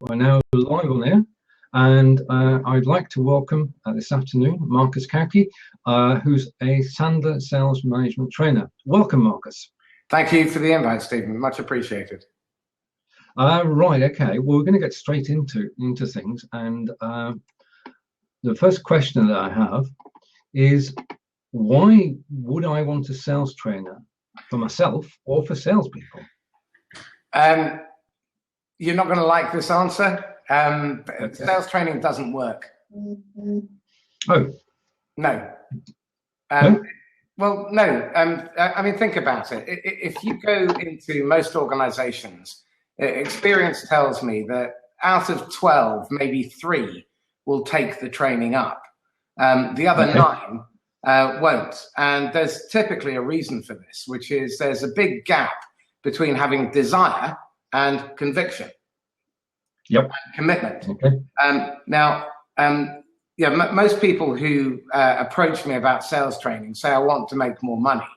We're now live on air, and I'd like to welcome this afternoon Marcus Cauchi, who's a Sandler sales management trainer. Welcome, Marcus. Thank you for the invite, Stephen. Much appreciated. Right, okay. Well, we're going to get straight into things, and the first question that I have is, why would I want a sales trainer for myself or for salespeople? You're not going to like this answer. Okay. Sales training doesn't work. Oh. No. No? Well, no. I mean, think about it. If you go into most organizations, experience tells me that out of 12, maybe 3 will take the training up. The other 9 won't. And there's typically a reason for this, which is there's a big gap between having desire and conviction. Yep. And commitment. Okay. Most people who approach me about sales training say, I want to make more money.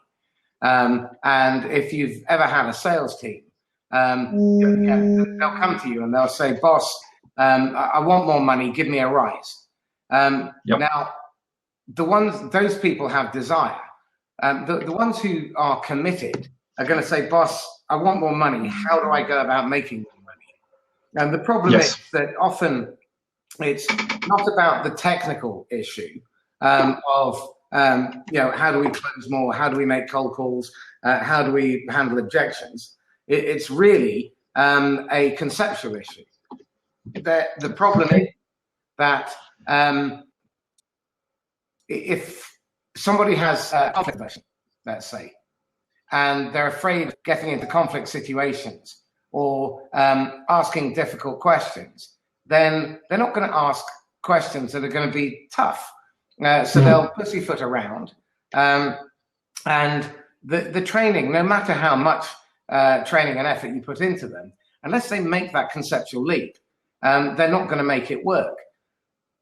And if you've ever had a sales team, they'll come to you and they'll say, boss, I want more money, give me a rise. Now, those people have desire. The ones who are committed are going to say, boss, I want more money. How do I go about making more money? And the problem is that often it's not about the technical issue of how do we close more? How do we make cold calls? How do we handle objections? It's really a conceptual issue. The problem is that if somebody has conflict aversion, let's say, and they're afraid of getting into conflict situations or asking difficult questions, then they're not going to ask questions that are going to be tough. So they'll pussyfoot around. And the training, no matter how much training and effort you put into them, unless they make that conceptual leap, they're not going to make it work.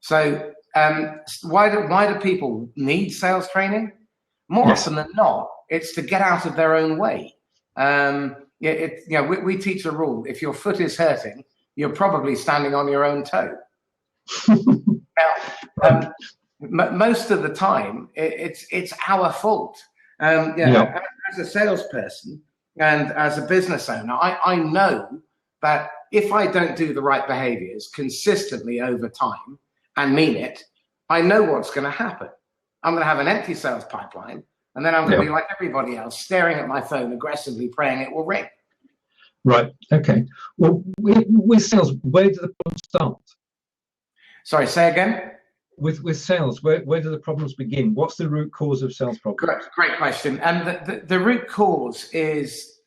So why do people need sales training? More often than not, it's to get out of their own way. We teach a rule: if your foot is hurting, you're probably standing on your own toe. Now, most of the time, it's our fault. As a salesperson and as a business owner, I know that if I don't do the right behaviors consistently over time and mean it, I know what's going to happen. I'm going to have an empty sales pipeline, and then I'm going to be like everybody else, staring at my phone aggressively, praying it will ring. Right. Okay. Well, with sales, where do the problems start? Sorry, say again? With sales, where do the problems begin? What's the root cause of sales problems? Great question. And the root cause is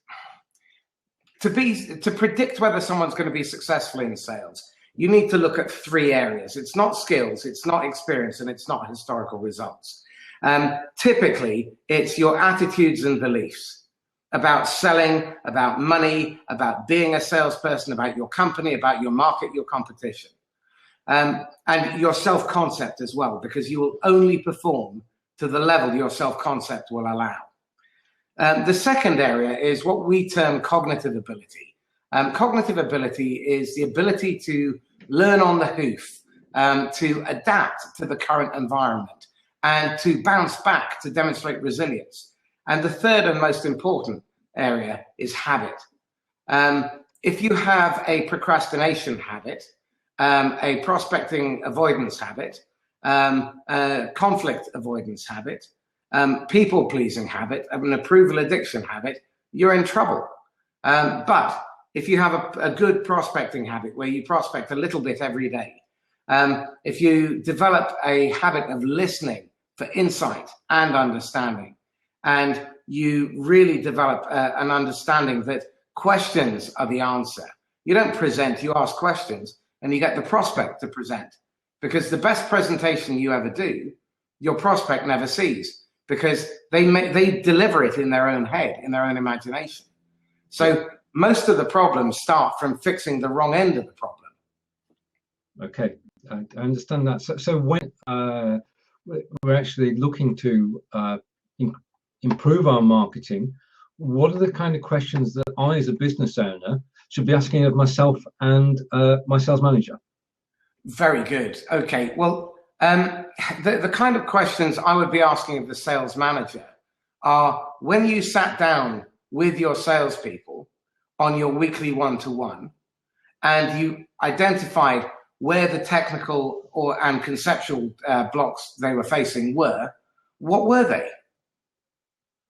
to predict whether someone's going to be successful in sales. You need to look at 3 areas. It's not skills, it's not experience, and it's not historical results. Typically, it's your attitudes and beliefs about selling, about money, about being a salesperson, about your company, about your market, your competition. And your self-concept as well, because you will only perform to the level your self-concept will allow. The second area is what we term cognitive ability. Cognitive ability is the ability to learn on the hoof, to adapt to the current environment, and to bounce back to demonstrate resilience. And the third and most important area is habit. If you have a procrastination habit, a prospecting avoidance habit, a conflict avoidance habit, people-pleasing habit, an approval addiction habit, you're in trouble. But if you have a good prospecting habit where you prospect a little bit every day, if you develop a habit of listening for insight and understanding, and you really develop an understanding that questions are the answer. You don't present, you ask questions, and you get the prospect to present. Because the best presentation you ever do, your prospect never sees, because they deliver it in their own head, in their own imagination. So most of the problems start from fixing the wrong end of the problem. Okay, I understand that. So when we're actually looking to improve our marketing, what are the kind of questions that I, as a business owner, should be asking of myself and my sales manager? Very good. Okay. Well, the kind of questions I would be asking of the sales manager are, when you sat down with your salespeople on your weekly one-to-one and you identified where the technical and conceptual blocks they were facing were, what were they?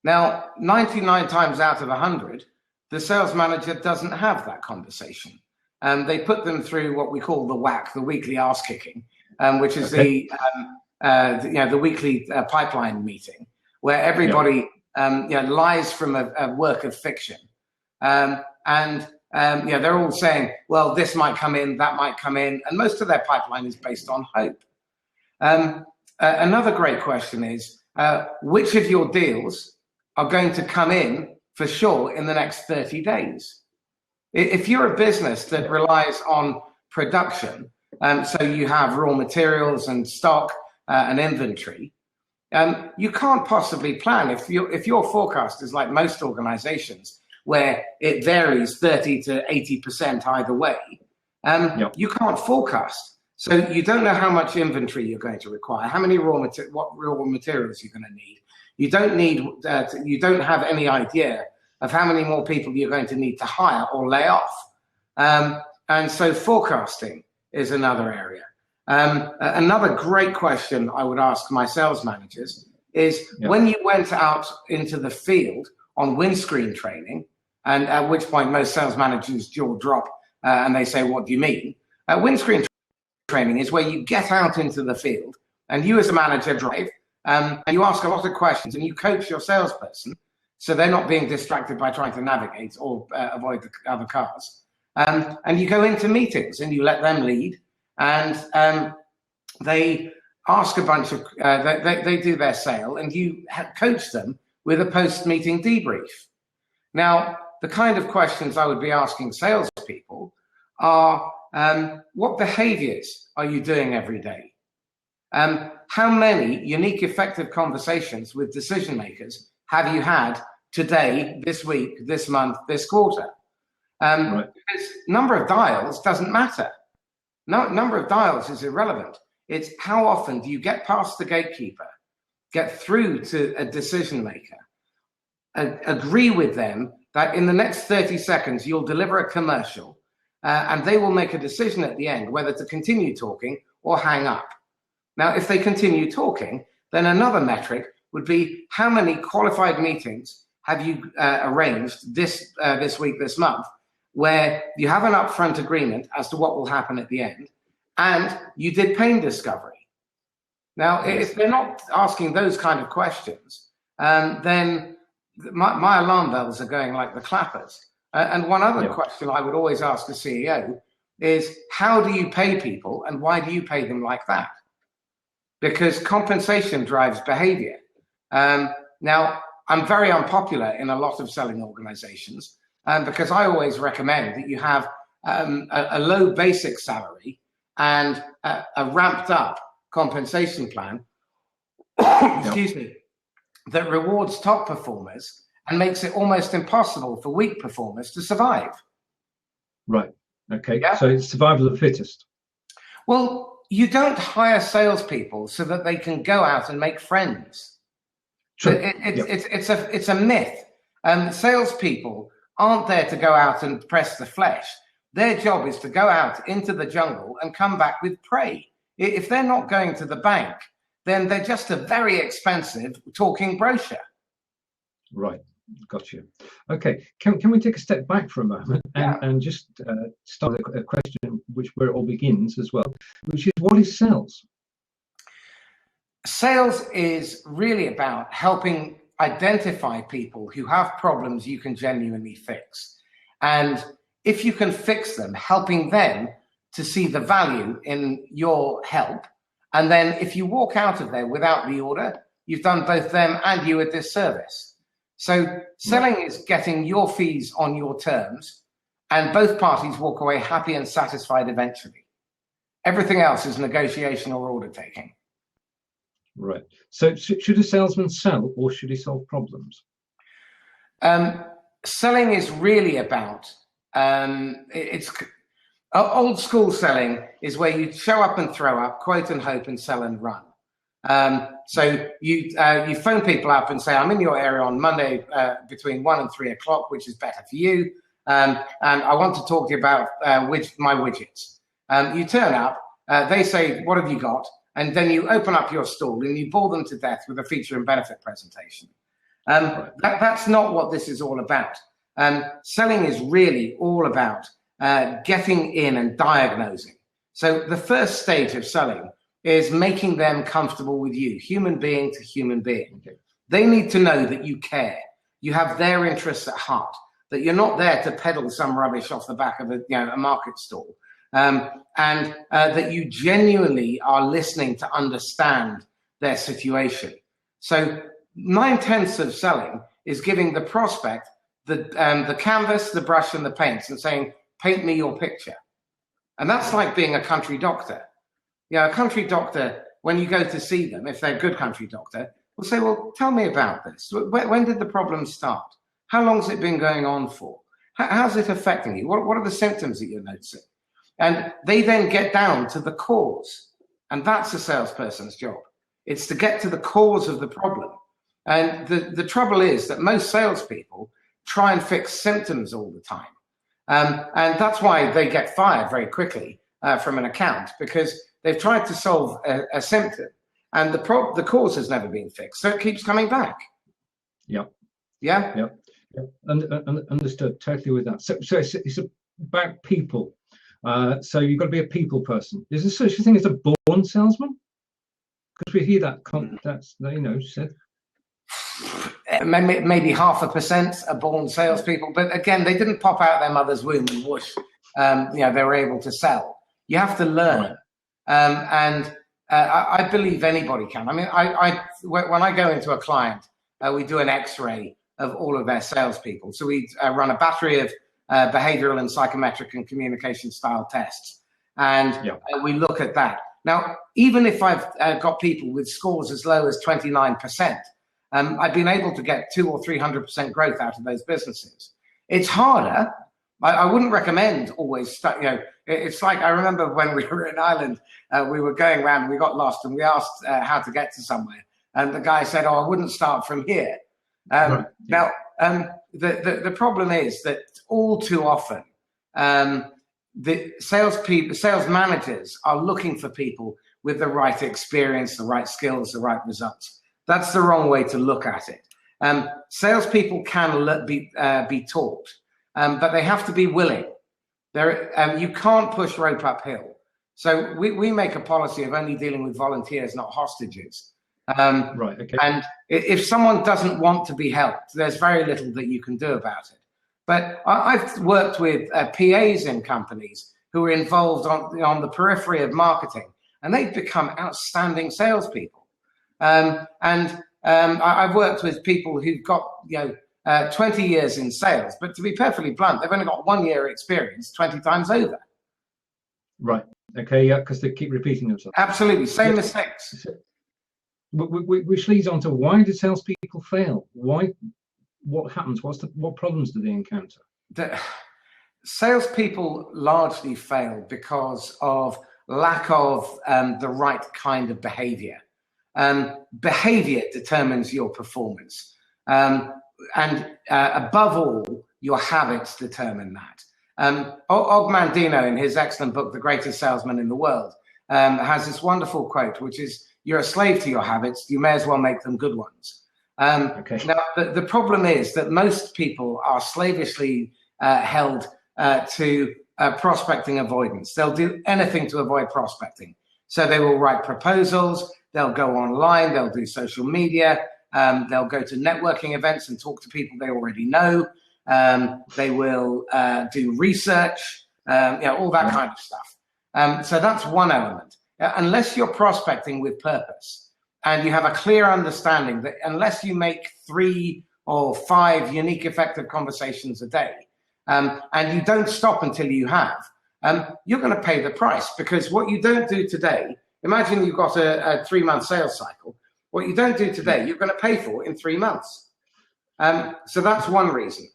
Now, 99 times out of 100, the sales manager doesn't have that conversation. They put them through what we call the WAC, the weekly ass kicking, which is the weekly pipeline meeting, where everybody lies from a work of fiction, they're all saying, well, this might come in, that might come in, and most of their pipeline is based on hope. Another great question is, which of your deals are going to come in for sure in the next 30 days? If you're a business that relies on production, so you have raw materials and stock and inventory, you can't possibly plan. If your forecast is like most organizations, where it varies 30 to 80% either way, you can't forecast. So you don't know how much inventory you're going to require, how many what raw materials you're going to need. You don't have any idea of how many more people you're going to need to hire or lay off. And so forecasting is another area. Another great question I would ask my sales managers is, when you went out into the field on windscreen training, and at which point most sales managers' jaw drop and they say, what do you mean? Windscreen training is where you get out into the field and you as a manager drive and you ask a lot of questions and you coach your salesperson so they're not being distracted by trying to navigate or avoid the other cars. And you go into meetings and you let them lead, and they ask a bunch of, they do their sale, and you coach them with a post-meeting debrief. Now, the kind of questions I would be asking salespeople are, what behaviors are you doing every day? How many unique, effective conversations with decision makers have you had today, this week, this month, this quarter? Right. Because number of dials doesn't matter. No, number of dials is irrelevant. It's how often do you get past the gatekeeper, get through to a decision maker, agree with them that in the next 30 seconds you'll deliver a commercial, and they will make a decision at the end whether to continue talking or hang up. Now, if they continue talking, then another metric would be, how many qualified meetings have you arranged this week, this month, where you have an upfront agreement as to what will happen at the end, and you did pain discovery. Now, if they're not asking those kind of questions, then my alarm bells are going like the clappers. And one other question I would always ask a CEO is, how do you pay people and why do you pay them like that? Because compensation drives behavior. Now, I'm very unpopular in a lot of selling organizations because I always recommend that you have a low basic salary and a ramped up compensation plan, excuse me, that rewards top performers and makes it almost impossible for weak performers to survive. Right. Okay. Yeah? So it's survival of the fittest. Well, you don't hire salespeople so that they can go out and make friends. True. It's a myth. Salespeople aren't there to go out and press the flesh. Their job is to go out into the jungle and come back with prey. If they're not going to the bank, then they're just a very expensive talking brochure. Right. Got you. Okay. Can we take a step back for a moment and just start a question where it all begins as well, which is, what is sales? Sales is really about helping identify people who have problems you can genuinely fix. And if you can fix them, helping them to see the value in your help. And then if you walk out of there without the order, you've done both them and you a disservice. So selling is getting your fees on your terms, and both parties walk away happy and satisfied eventually. Everything else is negotiation or order taking. Right. So should a salesman sell, or should he solve problems? Selling is really about it's old school selling is where you show up and throw up, quote and hope, and sell and run. So you phone people up and say, I'm in your area on Monday between 1 and 3 o'clock, which is better for you. And I want to talk to you about my widgets. You turn up, they say, what have you got? And then you open up your stall and you bore them to death with a feature and benefit presentation. That's not what this is all about. Selling is really all about getting in and diagnosing. So the first stage of selling is making them comfortable with you, human being to human being. Okay. They need to know that you care. You have their interests at heart, that you're not there to peddle some rubbish off the back of a market stall, and that you genuinely are listening to understand their situation. So 9/10 of selling is giving the prospect the canvas, the brush, and the paints, and saying, paint me your picture. And that's like being a country doctor. A country doctor, when you go to see them, if they're a good country doctor, will say, well, tell me about this. When did the problem start? How long has it been going on for? How's it affecting you? What are the symptoms that you're noticing? And they then get down to the cause. And that's a salesperson's job. It's to get to the cause of the problem. And the trouble is that most salespeople try and fix symptoms all the time. And that's why they get fired very quickly from an account, because they've tried to solve a symptom, and the cause has never been fixed, so it keeps coming back. Yeah. Yeah. Yeah. Understood totally with that. So it's about people. So you've got to be a people person. Is there such a thing as a born salesman? Because we hear that that's said. Maybe 0.5% are born salespeople, but again, they didn't pop out their mother's womb and whoosh, they were able to sell. You have to learn. Right. I believe anybody can. I mean, when I go into a client, we do an X-ray of all of their salespeople. So we run a battery of behavioral and psychometric and communication style tests, and we look at that. Now, even if I've got people with scores as low as 29%, I've been able to get 200 or 300% growth out of those businesses. It's harder. I wouldn't recommend always, it's like, I remember when we were in Ireland, we were going around, we got lost, and we asked how to get to somewhere. And the guy said, I wouldn't start from here. Right. Now, the problem is that all too often, the sales managers are looking for people with the right experience, the right skills, the right results. That's the wrong way to look at it. Salespeople can be taught. But they have to be willing. You can't push rope uphill. So we make a policy of only dealing with volunteers, not hostages. Right. Okay. And if someone doesn't want to be helped, there's very little that you can do about it. But I've worked with PAs in companies who are involved on the periphery of marketing, and they've become outstanding salespeople. I've worked with people who've got 20 years in sales, but to be perfectly blunt, they've only got 1 year experience 20 times over. Right. Okay. Yeah, because they keep repeating themselves. Absolutely. Same mistakes. Which leads on to, why do salespeople fail? What happens? What problems do they encounter? Salespeople largely fail because of lack of the right kind of behavior. Behavior determines your performance. And above all, your habits determine that. Og Mandino, in his excellent book, The Greatest Salesman in the World, has this wonderful quote, which is, you're a slave to your habits, you may as well make them good ones. Okay. Now, the problem is that most people are slavishly held to prospecting avoidance. They'll do anything to avoid prospecting. So they will write proposals, they'll go online, they'll do social media, they'll go to networking events and talk to people they already know. They will do research, all that kind of stuff. So that's one element. Unless you're prospecting with purpose and you have a clear understanding that unless you make 3 or 5 unique, effective conversations a day, and you don't stop until you have, you're going to pay the price, because what you don't do today, imagine you've got a 3-month sales cycle. What you don't do today, you're going to pay for in 3 months. So that's one reason.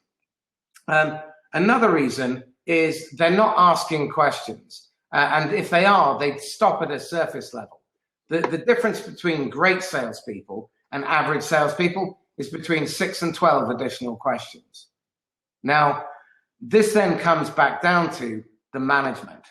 Another reason is they're not asking questions. And if they are, they stop at a surface level. The difference between great salespeople and average salespeople is between 6 and 12 additional questions. Now, this then comes back down to the management.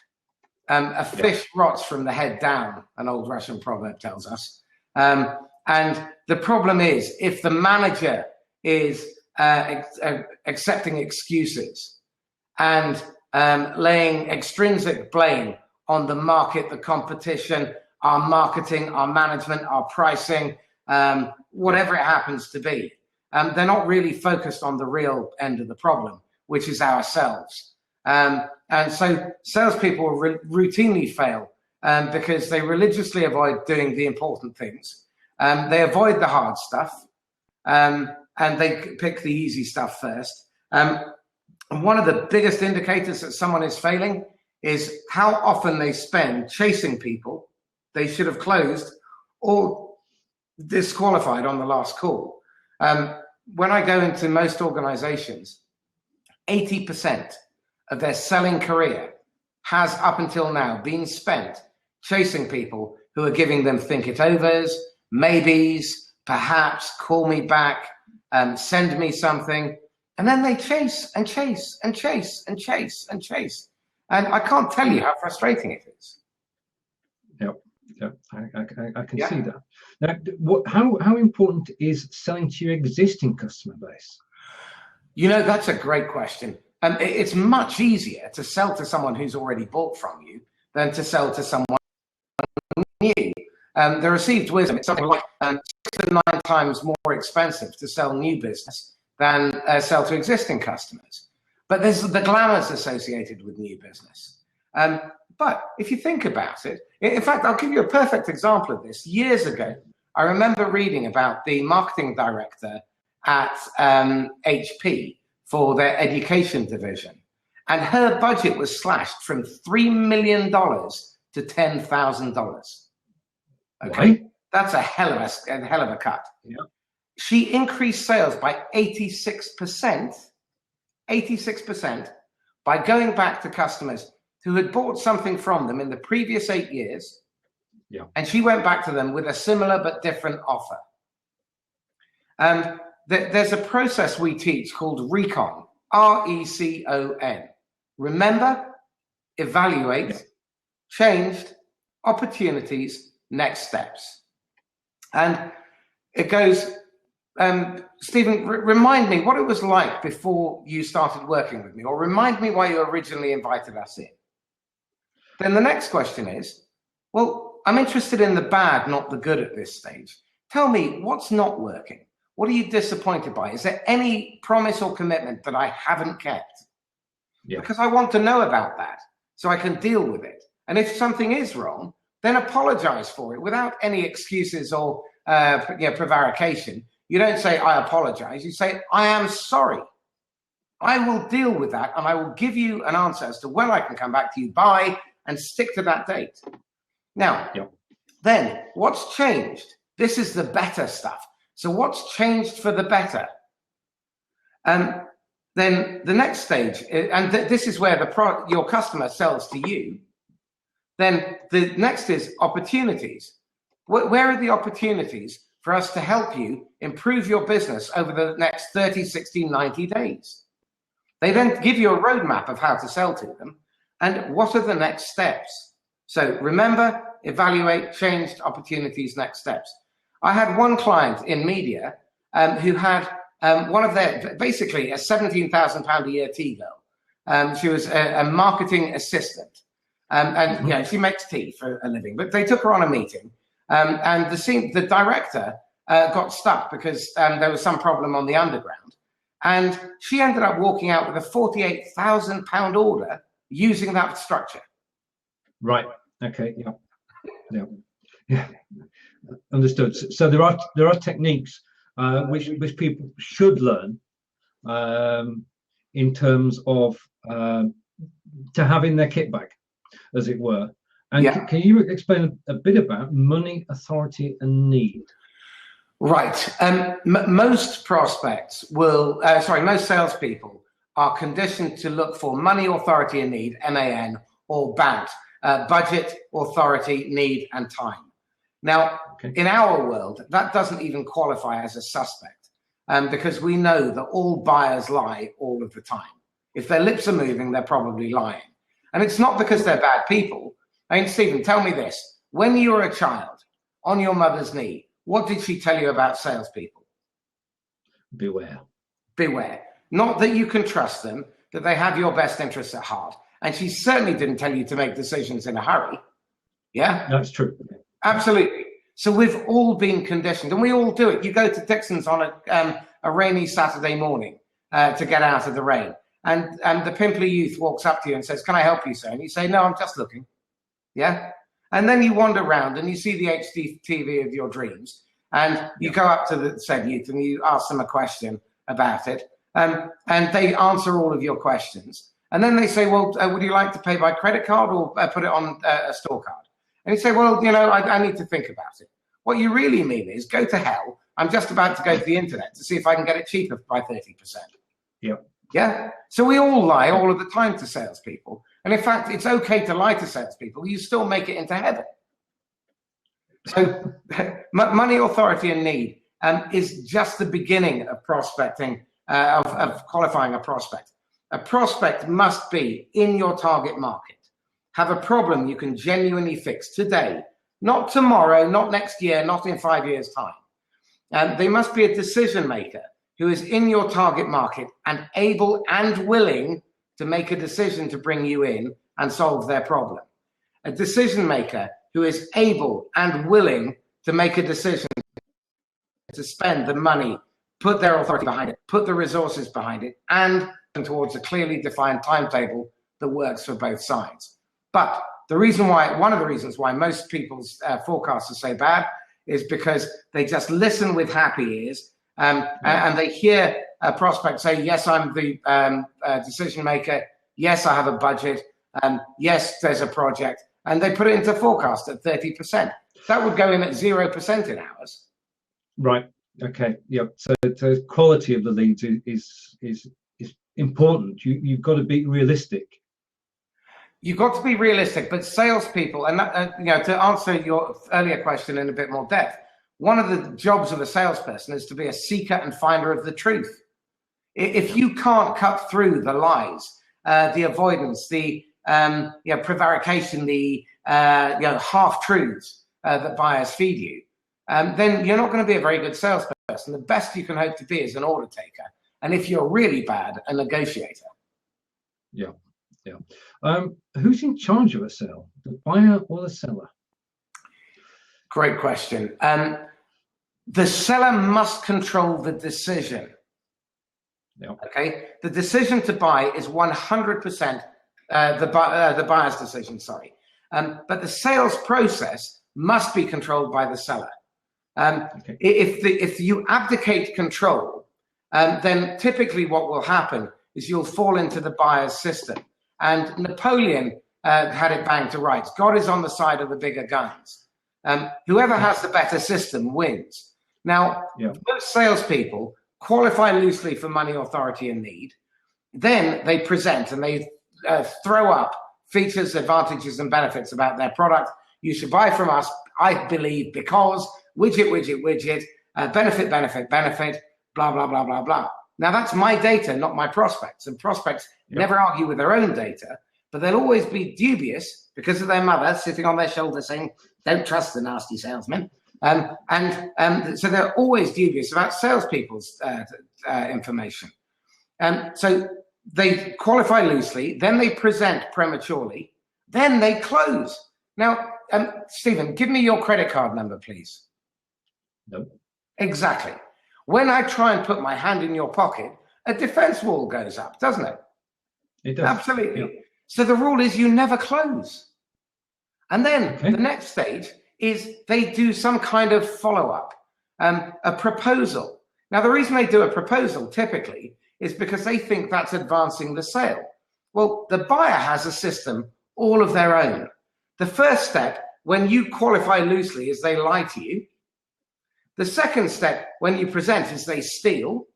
A fish rots from the head down, an old Russian proverb tells us. And the problem is, if the manager is accepting excuses and laying extrinsic blame on the market, the competition, our marketing, our management, our pricing, whatever it happens to be, they're not really focused on the real end of the problem, which is ourselves. And so salespeople routinely fail because they religiously avoid doing the important things. They avoid the hard stuff, and they pick the easy stuff first. And one of the biggest indicators that someone is failing is how often they spend chasing people they should have closed or disqualified on the last call. When I go into most organizations, 80% of their selling career has up until now been spent chasing people who are giving them think it overs, maybes, perhaps, call me back, send me something. And then they chase and chase and chase and chase and chase. And I can't tell you how frustrating it is. Yeah, I can see that. Now, how important is selling to your existing customer base? You know, that's a great question. It's much easier to sell to someone who's already bought from you than to sell to someone new. The received wisdom, it's something like 6 to 9 times more expensive to sell new business than sell to existing customers. But there's the glamours associated with new business. But if you think about it, in fact, I'll give you a perfect example of this. Years ago, I remember reading about the marketing director at HP for their education division. And her budget was slashed from $3 million to $10,000. Okay, right. That's a hell of a cut. Yeah. She increased sales by 86%, 86% by going back to customers who had bought something from them in the previous 8 years. Yeah. And she went back to them with a similar but different offer. There's a process we teach called RECON, RECON. Remember, evaluate, changed, opportunities, next steps. And it goes, Stephen, remind me what it was like before you started working with me, or remind me why you originally invited us in. Then the next question is, well, I'm interested in the bad, not the good at this stage. Tell me what's not working. What are you disappointed by? Is there any promise or commitment that I haven't kept? Yeah. Because I want to know about that so I can deal with it. And if something is wrong, then apologize for it without any excuses or prevarication. You don't say, I apologize. You say, I am sorry. I will deal with that, and I will give you an answer as to when I can come back to you by, and stick to that date. Now, Then what's changed? This is the better stuff. So what's changed for the better? Then the next stage, and this is where your customer sells to you. Then the next is opportunities. Where are the opportunities for us to help you improve your business over the next 30, 60, 90 days? They then give you a roadmap of how to sell to them. And what are the next steps? So remember, evaluate, changed, opportunities, next steps. I had one client in media who had one of their, basically a £17,000 a year tea girl. She was a marketing assistant. And she makes tea for a living, but they took her on a meeting, and the director got stuck because there was some problem on the underground, and she ended up walking out with a £48,000 order using that structure. Right. Okay. Yeah. Understood. So there are techniques which people should learn in terms of to have in their kit bag, as it were. And can you explain a bit about money, authority, and need? Right. Most prospects will, most salespeople are conditioned to look for money, authority, and need, MAN, or BANT, budget, authority, need, and time. Now, in our world, that doesn't even qualify as a suspect, because we know that all buyers lie all of the time. If their lips are moving, they're probably lying. And it's not because they're bad people. I mean, Stephen, tell me this. When you were a child, on your mother's knee, what did she tell you about salespeople? Beware. Beware. Not that you can trust them, that they have your best interests at heart. And she certainly didn't tell you to make decisions in a hurry. Yeah? That's true. Absolutely. So we've all been conditioned, and we all do it. You go to Dixon's on a rainy Saturday morning to get out of the rain. And the pimply youth walks up to you and says, "Can I help you, sir?" And you say, "No, I'm just looking." Yeah? And then you wander around and you see the HD TV of your dreams. And you go up to the said youth and you ask them a question about it. And they answer all of your questions. And then they say, "Well, would you like to pay by credit card or put it on a store card?" And you say, "Well, you know, I need to think about it." What you really mean is, go to hell. I'm just about to go to the internet to see if I can get it cheaper by 30%. Yep. Yeah. So we all lie all of the time to salespeople. And in fact, it's okay to lie to salespeople. You still make it into heaven. So money, authority, and need is just the beginning of prospecting, of qualifying a prospect. A prospect must be in your target market, have a problem you can genuinely fix today, not tomorrow, not next year, not in 5 years' time. They must be a decision maker who is in your target market and able and willing to make a decision to bring you in and solve their problem. A decision maker who is able and willing to make a decision to spend the money, put their authority behind it, put the resources behind it, and towards a clearly defined timetable that works for both sides. But the reason why, one of the reasons why most people's forecasts are so bad is because they just listen with happy ears and they hear a prospect say, "Yes, I'm the decision maker. Yes, I have a budget. Yes, there's a project." And they put it into forecast at 30%. That would go in at 0% in ours. Right. Okay. Yep. So the quality of the leads is important. You've got to be realistic. You've got to be realistic, but salespeople, and that, to answer your earlier question in a bit more depth, one of the jobs of a salesperson is to be a seeker and finder of the truth. If you can't cut through the lies, the avoidance, the prevarication, the half truths that buyers feed you, then you're not going to be a very good salesperson. The best you can hope to be is an order taker, and if you're really bad, a negotiator. Yeah. Who's in charge of a sale, the buyer or the seller? Great question. The seller must control the decision. Yep. Okay, the decision to buy is 100% the buyer's decision. Sorry, but the sales process must be controlled by the seller. Okay. If you abdicate control, then typically what will happen is you'll fall into the buyer's system. And Napoleon had it bang to rights. God is on the side of the bigger guns. Whoever has the better system wins. Now, most salespeople qualify loosely for money, authority, and need. Then they present and they throw up features, advantages, and benefits about their product. You should buy from us, I believe, because widget, benefit, blah, blah, blah, blah, blah. Now, that's my data, not my prospects. And prospects never argue with their own data, but they'll always be dubious because of their mother sitting on their shoulder saying, "Don't trust the nasty salesman." So they're always dubious about salespeople's information. So they qualify loosely, then they present prematurely, then they close. Now, Stephen, give me your credit card number, please. No. Exactly. When I try and put my hand in your pocket, a defense wall goes up, doesn't it? It does. Absolutely. Yeah. So the rule is you never close. And then the next stage is they do some kind of follow-up, a proposal. Now, the reason they do a proposal typically is because they think that's advancing the sale. Well, the buyer has a system all of their own. The first step, when you qualify loosely, is they lie to you. The second step, when you present, is they steal,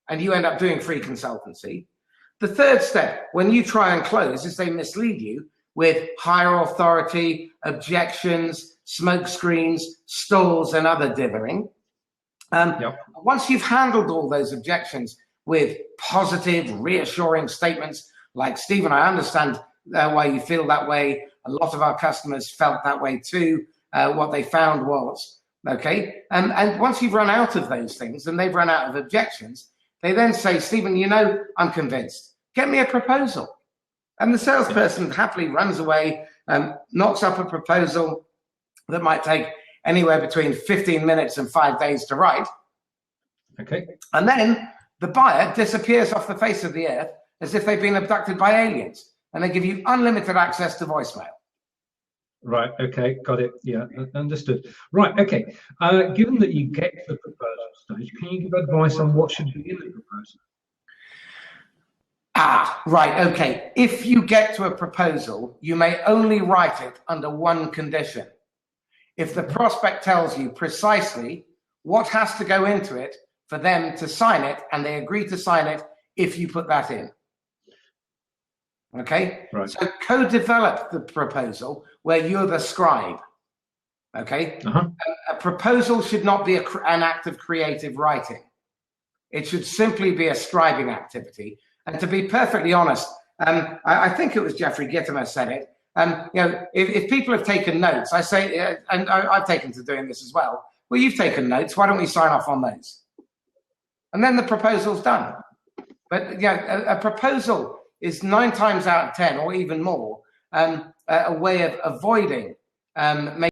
and you end up doing free consultancy. The third step, when you try and close, is they mislead you with higher authority, objections, smoke screens, stalls, and other dithering. Once you've handled all those objections with positive, reassuring statements like, Stephen, I understand why you feel that way. A lot of our customers felt that way too. What they found was, okay. And once you've run out of those things and they've run out of objections, they then say, Stephen, you know, I'm convinced. Get me a proposal. And the salesperson happily runs away, knocks up a proposal that might take anywhere between 15 minutes and 5 days to write. Okay. And then the buyer disappears off the face of the earth as if they've been abducted by aliens. And they give you unlimited access to voicemail. Right. Okay. Got it. Yeah. Understood. Right. Okay. Given that you get to the proposal stage, can you give advice on what should be in the proposal? Right. Okay. If you get to a proposal, you may only write it under one condition. If the prospect tells you precisely what has to go into it for them to sign it, and they agree to sign it if you put that in. Okay? Right. So co-develop the proposal where you're the scribe. Okay? A proposal should not be an act of creative writing. It should simply be a scribing activity. And to be perfectly honest, I think it was Jeffrey Gitomer said it. You know, if people have taken notes, I say, and I've taken to doing this as well. Well, you've taken notes. Why don't we sign off on those? And then the proposal's done. But yeah, a proposal is 9 times out of 10, or even more, a way of avoiding making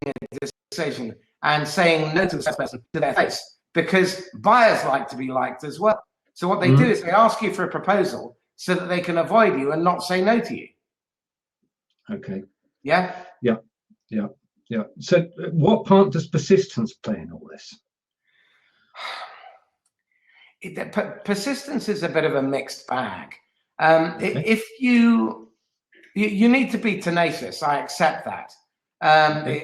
a decision and saying no to the salesperson to their face, because buyers like to be liked as well. So what they do is they ask you for a proposal so that they can avoid you and not say no to you. Okay. Yeah? Yeah. Yeah. Yeah. So what part does persistence play in all this? Persistence is a bit of a mixed bag. If you need to be tenacious, I accept that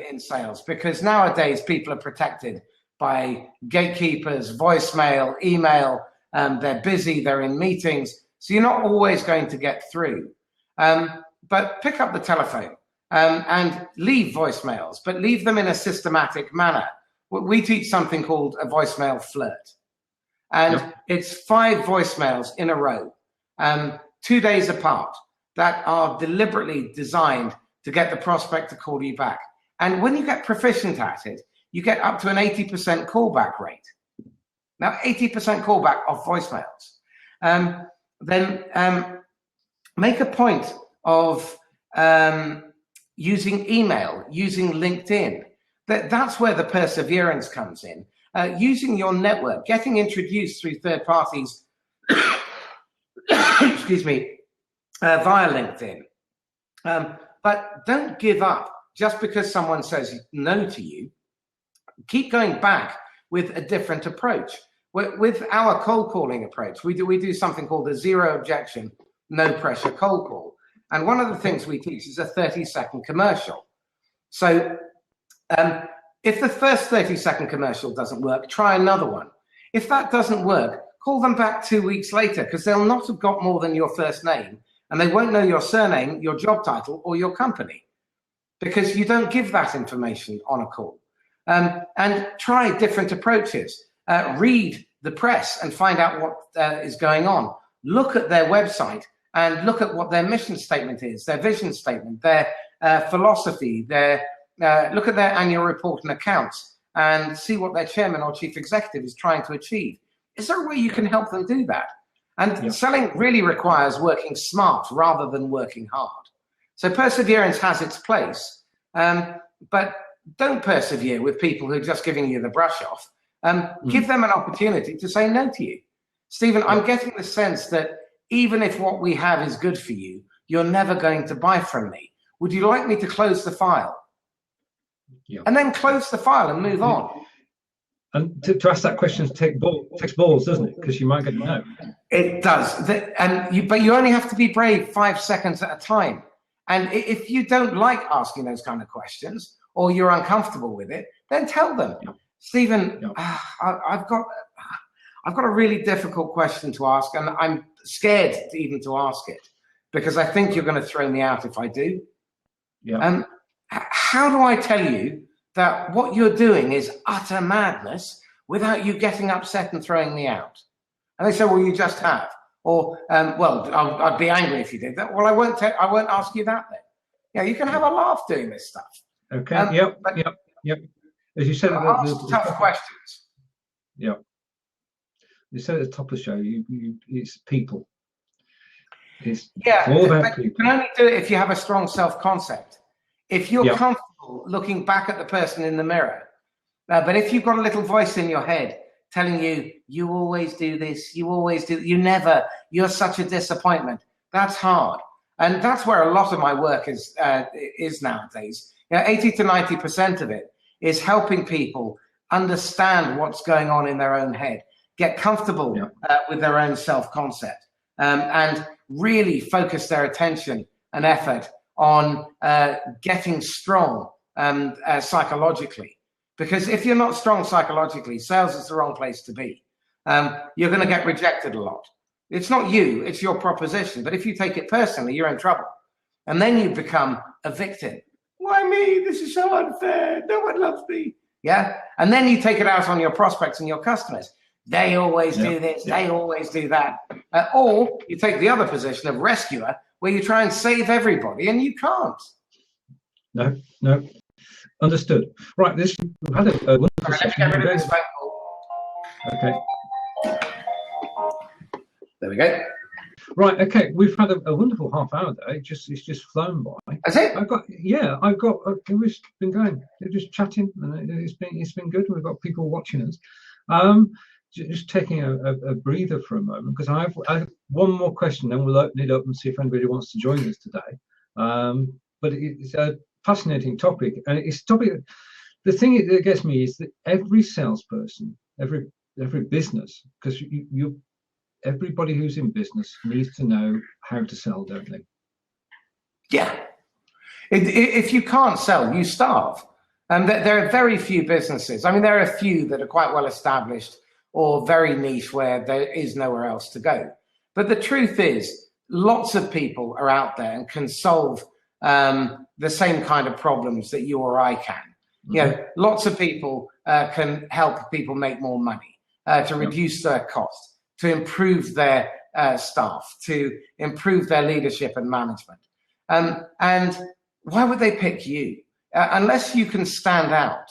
in sales, because nowadays people are protected by gatekeepers, voicemail, email. They're busy, they're in meetings, so you're not always going to get through. But pick up the telephone and leave voicemails, but leave them in a systematic manner. We teach something called a voicemail flirt. And it's 5 voicemails in a row, 2 days apart, that are deliberately designed to get the prospect to call you back. And when you get proficient at it, you get up to an 80% callback rate. Now, 80% callback of voicemails. Then make a point of using email, using LinkedIn. That's where the perseverance comes in. Using your network, getting introduced through third parties, excuse me, via LinkedIn. But don't give up just because someone says no to you. Keep going back with a different approach. With our cold calling approach, we do something called a 0 objection, no pressure cold call. And one of the things we teach is a 30-second commercial. So if the first 30-second commercial doesn't work, try another one. If that doesn't work, call them back 2 weeks later, because they'll not have got more than your first name, and they won't know your surname, your job title, or your company, because you don't give that information on a call. And try different approaches. Read the press and find out what is going on. Look at their website and look at what their mission statement is, their vision statement, their philosophy, look at their annual report and accounts, and see what their chairman or chief executive is trying to achieve. Is there a way you can help them do that? And selling really requires working smart rather than working hard. So perseverance has its place, but don't persevere with people who are just giving you the brush off. Give them an opportunity to say no to you. Stephen, I'm getting the sense that even if what we have is good for you, you're never going to buy from me. Would you like me to close the file? And then close the file and move on. And to ask that question takes balls, doesn't it? Because you might get a no. It does. But you only have to be brave 5 seconds at a time. And if you don't like asking those kind of questions, or you're uncomfortable with it, then tell them, Stephen, I've got a really difficult question to ask, and scared even to ask it because I think you're going to throw me out if I do. Yeah. How do I tell you that what you're doing is utter madness without you getting upset and throwing me out? And they say, well, you just have. Or, well, I'd be angry if you did that. Well, I won't ask you that then. Yeah, you can have a laugh doing this stuff. Okay. Yep. As you said, ask tough questions. Yeah. You said at the top of the show, it's people. It's all about people. You can only do it if you have a strong self-concept. If you're comfortable looking back at the person in the mirror, but if you've got a little voice in your head telling you, you always do this, you always do, you never, you're such a disappointment, that's hard. And that's where a lot of my work is nowadays. 80 to 90% of it is helping people understand what's going on in their own head, get comfortable with their own self-concept, and really focus their attention and effort on getting strong psychologically. Because if you're not strong psychologically, sales is the wrong place to be. You're going to get rejected a lot. It's not you, it's your proposition. But if you take it personally, you're in trouble. And then you become a victim. Why me? This is so unfair. No one loves me. Yeah. And then you take it out on your prospects and your customers. They always do this. They always do that. Or you take the other position of rescuer, where you try and save everybody, and you can't. No. Understood. Right. We've had a wonderful Let's get rid of this phone call. Okay. There we go. Right. Okay. We've had a wonderful half hour there. It's just flown by. That's it. We've been going. They're just chatting, and it's been good. We've got people watching us. Just taking a breather for a moment, because I have one more question, then we'll open it up and see if anybody wants to join us today. But it's a fascinating topic, and it's a topic. The thing that gets me is that every salesperson, every business, because everybody who's in business needs to know how to sell, don't they? Yeah. If you can't sell, you starve. And there are very few businesses. I mean, there are a few that are quite well established or very niche where there is nowhere else to go. But the truth is, lots of people are out there and can solve the same kind of problems that you or I can. Mm-hmm. Lots of people can help people make more money, to reduce their costs, to improve their staff, to improve their leadership and management. And why would they pick you? Unless you can stand out,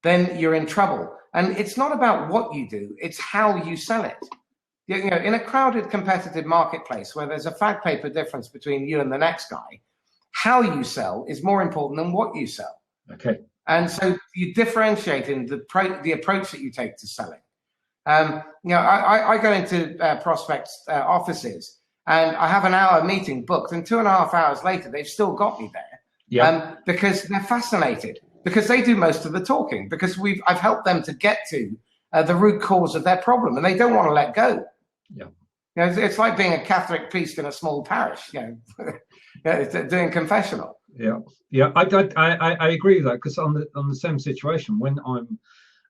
then you're in trouble. And it's not about what you do, it's how you sell it. In a crowded, competitive marketplace where there's a fact paper difference between you and the next guy, how you sell is more important than what you sell. Okay. And so you differentiate in the approach that you take to selling. I go into prospects' offices and I have an hour meeting booked, and 2.5 hours later, they've still got me there. Because they're fascinated, because they do most of the talking, because I've helped them to get to the root cause of their problem, and they don't want to let go. It's like being a Catholic priest in a small parish, doing confessional. I agree with that, because on the same situation, when I'm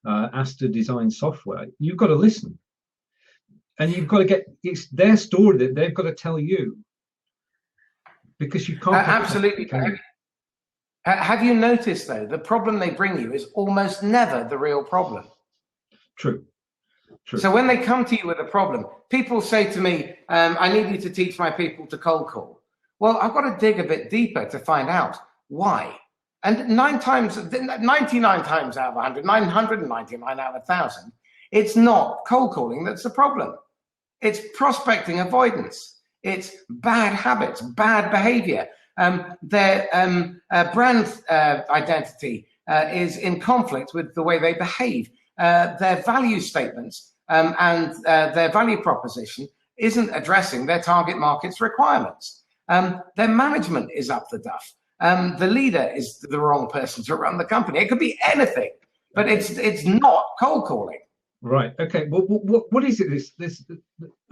asked to design software, you've got to listen, and you've got to it's their story that they've got to tell you, because you can't. Absolutely. Have you noticed, though, the problem they bring you is almost never the real problem? True. So when they come to you with a problem, people say to me, I need you to teach my people to cold call. Well, I've got to dig a bit deeper to find out why. And 99 times out of 100, 999 out of 1,000, it's not cold calling that's the problem. It's prospecting avoidance. It's bad habits, bad behavior. Their brand identity is in conflict with the way they behave. Their value statements and their value proposition isn't addressing their target market's requirements. Their management is up the duff. The leader is the wrong person to run the company. It could be anything, but it's not cold calling. Right. Okay. Well, what is it? This.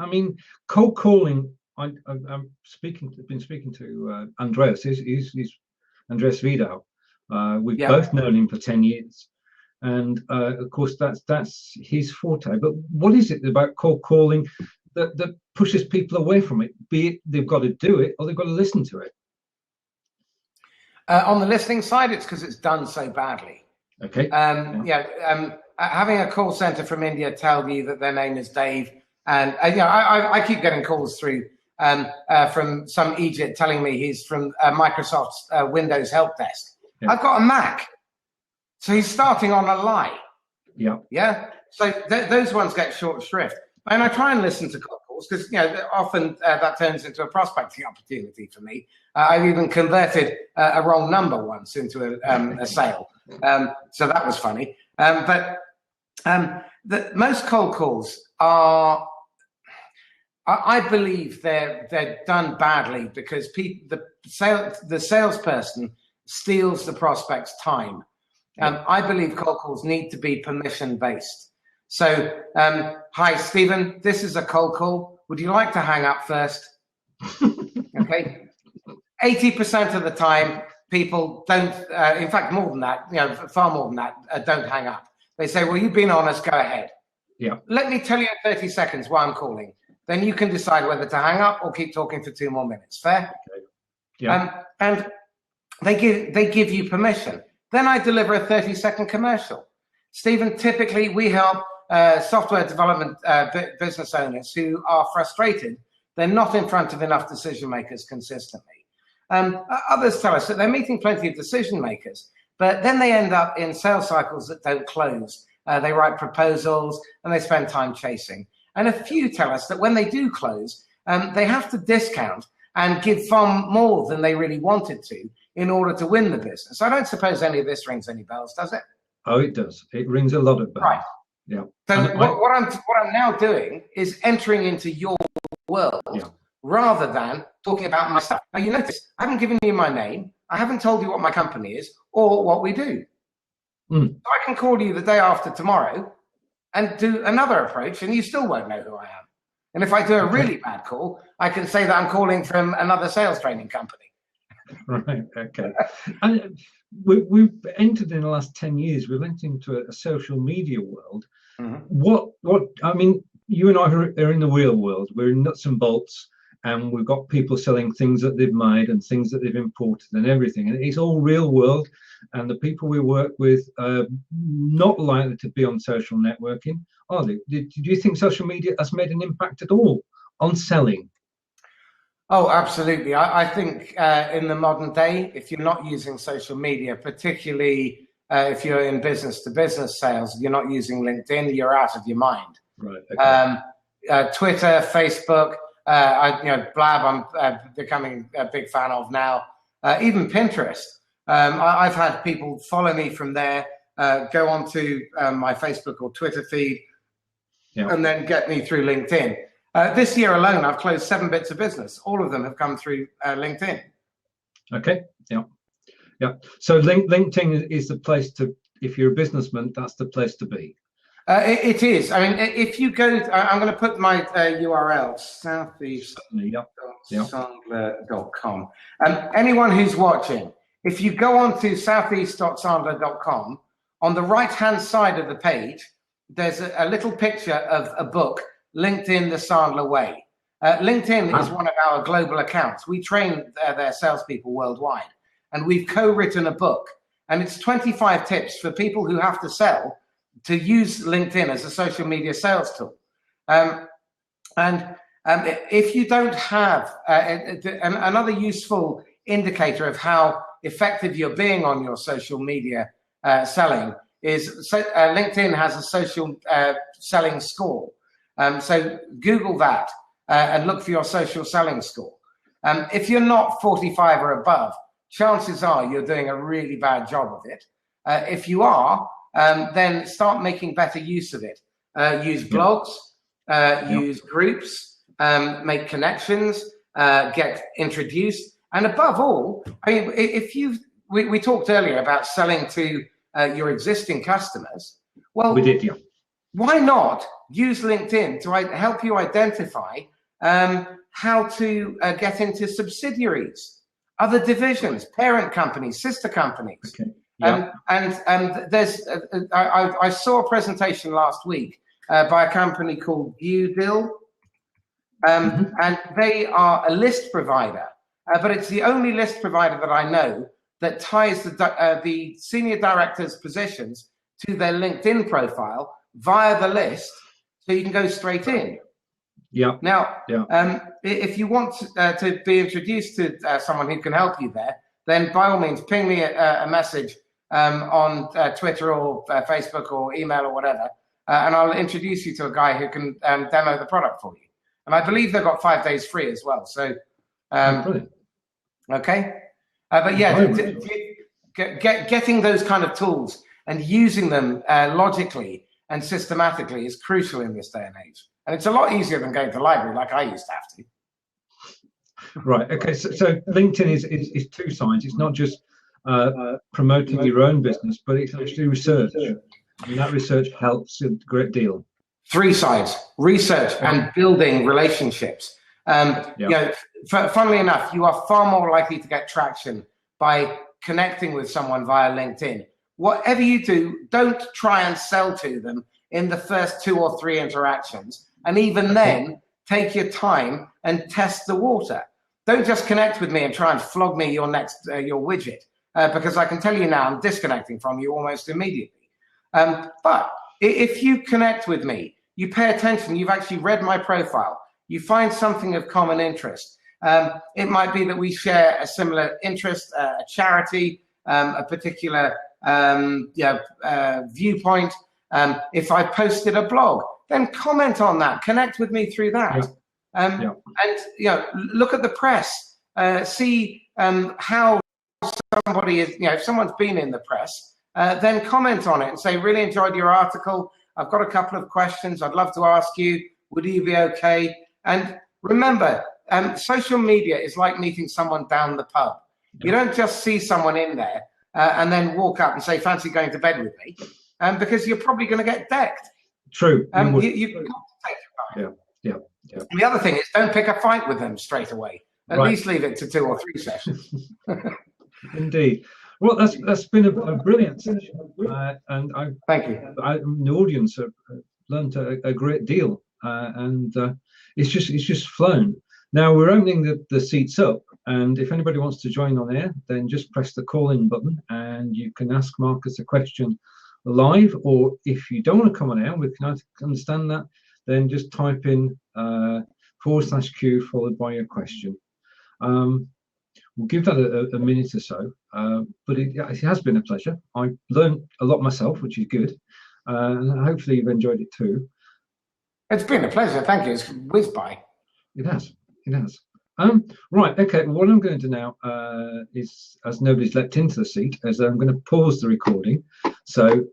I mean, cold calling. I'm been speaking to Andreas. He's Andreas Vidal. We've both known him for 10 years, and of course that's his forte. But what is it about cold calling that pushes people away from it? Be it they've got to do it or they've got to listen to it. On the listening side, it's because it's done so badly. Okay. Having a call center from India tell you that their name is Dave, and I keep getting calls through from some Egypt telling me he's from Microsoft's Windows help desk. Yeah. I've got a Mac, so he's starting on a lie. Yeah. Yeah. So those ones get short shrift, and I try and listen to calls because often that turns into a prospecting opportunity for me. I've even converted a wrong number once into a sale, so that was funny. But most cold calls are, I believe, they're done badly because the salesperson steals the prospect's time. I believe cold calls need to be permission based. So, hi, Stephen, this is a cold call. Would you like to hang up first? Okay. 80% of the time, people don't, in fact, more than that, far more than that, don't hang up. They say, well, you've been honest, go ahead. Yeah. Let me tell you in 30 seconds why I'm calling. Then you can decide whether to hang up or keep talking for 2 more minutes. Fair? Okay. Yeah. And they give you permission. Then I deliver a 30-second commercial. Stephen, typically we help software development business owners who are frustrated. They're not in front of enough decision makers consistently. Others tell us that they're meeting plenty of decision makers, but then they end up in sales cycles that don't close. They write proposals and they spend time chasing. And a few tell us that when they do close, they have to discount and give far more than they really wanted to in order to win the business. I don't suppose any of this rings any bells, does it? Oh, it does. It rings a lot of bells. Right. Yeah. So what I'm now doing is entering into your world. Yeah. Rather than talking about my stuff. Now, you notice, I haven't given you my name. I haven't told you what my company is or what we do. So I can call you the day after tomorrow and do another approach, and you still won't know who I am. And if I do a really bad call, I can say that I'm calling from another sales training company. Right, okay. And we've entered in the last 10 years, we've entered into a social media world. Mm-hmm. What I mean, you and I are in the real world. We're in nuts and bolts. And we've got people selling things that they've made and things that they've imported and everything. And it's all real world. And the people we work with are not likely to be on social networking, are they? Do you think social media has made an impact at all on selling? Oh, absolutely. I think in the modern day, if you're not using social media, particularly if you're in business-to-business sales, you're not using LinkedIn, you're out of your mind. Right. Okay. Twitter, Facebook, Blab, I'm becoming a big fan of now. Even Pinterest. I've had people follow me from there, go onto my Facebook or Twitter feed, and then get me through LinkedIn. This year alone, I've closed 7 bits of business. All of them have come through LinkedIn. Okay. Yeah. So LinkedIn is the place to, if you're a businessman, that's the place to be. It is. I mean, if you go, I'm going to put my URL, southeast.sandler.com. Anyone who's watching, if you go on to southeast.sandler.com, on the right-hand side of the page, there's a little picture of a book, LinkedIn, the Sandler Way. LinkedIn is one of our global accounts. We train their salespeople worldwide, and we've co-written a book, and it's 25 tips for people who have to sell to use LinkedIn as a social media sales tool. If you don't have another useful indicator of how effective you're being on your social media selling is LinkedIn has a social selling score. So Google that and look for your social selling score. If you're not 45 or above, chances are you're doing a really bad job of it. If you are, then start making better use of it. Use blogs, use groups, make connections, get introduced. And above all, I mean, we talked earlier about selling to your existing customers. Well, we did, yeah. Why not use LinkedIn to help you identify how to get into subsidiaries, other divisions, parent companies, sister companies? Okay. Yeah. And there's, I saw a presentation last week by a company called Viewdill. And they are a list provider, but it's the only list provider that I know that ties the senior directors' positions to their LinkedIn profile via the list, so you can go straight in. Yeah. Now, if you want to be introduced to someone who can help you there, then by all means, ping me a message on Twitter or Facebook or email or whatever, and I'll introduce you to a guy who can demo the product for you. And I believe they've got 5 days free as well. So, okay. But yeah, getting those kind of tools and using them logically and systematically is crucial in this day and age. And it's a lot easier than going to the library like I used to have to. Right. Okay. So LinkedIn is two sides. It's not just promoting your own business, but it's actually research. And that research helps a great deal. 3 sides: research and building relationships. You know, funnily enough, you are far more likely to get traction by connecting with someone via LinkedIn. Whatever you do, don't try and sell to them in the first 2 or 3 interactions. And even then, take your time and test the water. Don't just connect with me and try and flog me your your widget, because I can tell you now I'm disconnecting from you almost immediately. But if you connect with me, you pay attention, you've actually read my profile, you find something of common interest. It might be that we share a similar interest, a charity, a particular viewpoint. If I posted a blog, then comment on that, connect with me through that. And you know, look at the press, see how somebody is, you know, if someone's been in the press, then comment on it and say, really enjoyed your article. I've got a couple of questions I'd love to ask you. Would you be okay? And remember, social media is like meeting someone down the pub. You don't just see someone in there and then walk up and say, fancy going to bed with me, because you're probably going to get decked. True. You've got to take your time. Yeah. And the other thing is, don't pick a fight with them straight away. At least leave it to 2 or 3 sessions. Indeed. Well, that's been a brilliant session, and thank you. The audience have learned a great deal, and it's just flown. Now we're opening the seats up, and if anybody wants to join on air, then just press the call-in button, and you can ask Marcus a question live. Or if you don't want to come on air, we can understand that. Then just type in /Q followed by your question. We'll give that a minute or so, but it has been a pleasure. I've learned a lot myself, which is good, and hopefully you've enjoyed it too. It's been a pleasure, thank you. It's whizzed by. It has. Right, okay, what I'm going to do now is, as nobody's leapt into the seat, is I'm going to pause the recording. So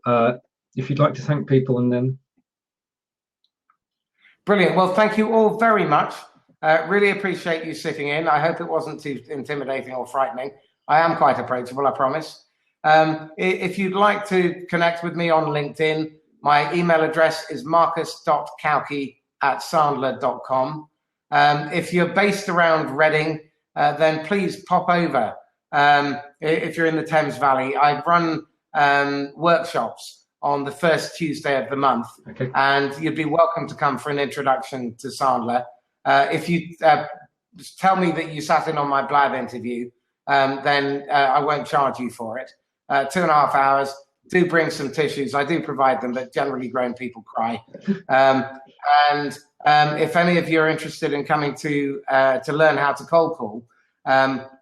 if you'd like to thank people, and then... Brilliant, well, thank you all very much. Really appreciate you sitting in. I hope it wasn't too intimidating or frightening. I am quite approachable, I promise. If you'd like to connect with me on LinkedIn, my email address is marcus.cauchi@sandler.com. If you're based around Reading, then please pop over. If you're in the Thames Valley, I run workshops on the first Tuesday of the month, and you'd be welcome to come for an introduction to Sandler. If you tell me that you sat in on my Blab interview, then I won't charge you for it. 2.5 hours. Do bring some tissues. I do provide them, but generally grown people cry. And if any of you are interested in coming to learn how to cold call,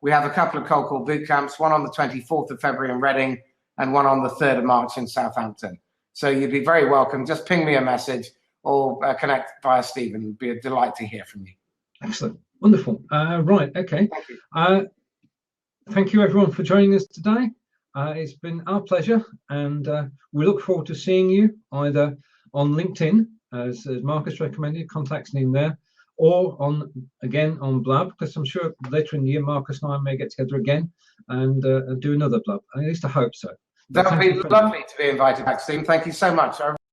we have a couple of cold call boot camps, one on the 24th of February in Reading and one on the 3rd of March in Southampton. So you'd be very welcome. Just ping me a message or connect via Stephen. It'd be a delight to hear from you. Excellent. Wonderful. Right. Okay. Thank you. Thank you everyone for joining us today. It's been our pleasure, and we look forward to seeing you either on LinkedIn, as Marcus recommended, contacts in there, or on Blab, because I'm sure later in the year Marcus and I may get together again and do another Blab. At least I hope so. That would be lovely to be invited back, Stephen. Thank you so much.